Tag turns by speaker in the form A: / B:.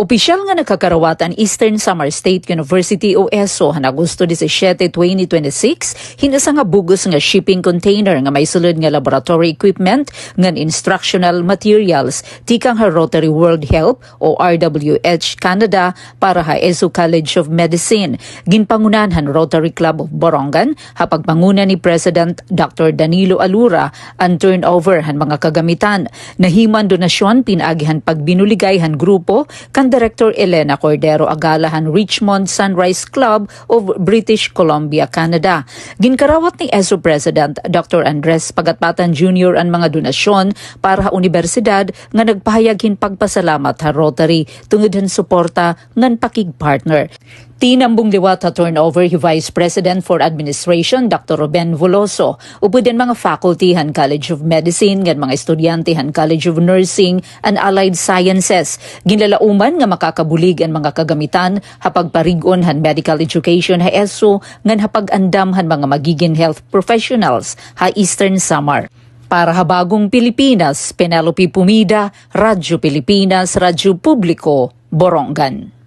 A: Opisyal nga nakakarawatan Eastern Samar State University o ESO han Agosto 17, 2026 hinasa nga bugos nga shipping container nga may sulod nga laboratory equipment ngan instructional materials tikang ha Rotary World Help o RWH Canada para ha ESO College of Medicine. Ginpangunan han Rotary Club of Borongan ha pagpanguna ni President Dr. Danilo Alura ang turnover han mga kagamitan. Nahiman donasyon pinagihan pagbinuligay han grupo kan Director Elena Cordero Agalahan Richmond Sunrise Club of British Columbia, Canada. Ginkarawat ni ESO President Dr. Andres Pagatpatan Jr. ang mga donasyon para sa universidad nga nagpahayaghin pagpasalamat ha Rotary tungod han suporta ngan pakigpartner. Tinambong liwat ha turnover hi Vice President for Administration Dr. Ruben Voloso. Upod din mga faculty han College of Medicine ngan mga estudyante han College of Nursing and Allied Sciences. Ginlalauman nga makakabulig ang mga kagamitan hapag parigon han medical education ha ESO ngan hapag andam han mga magiging health professionals ha Eastern Samar. Para ha Bagong Pilipinas, Penelope Pumida, Radyo Pilipinas, Radyo Publiko, Borongan.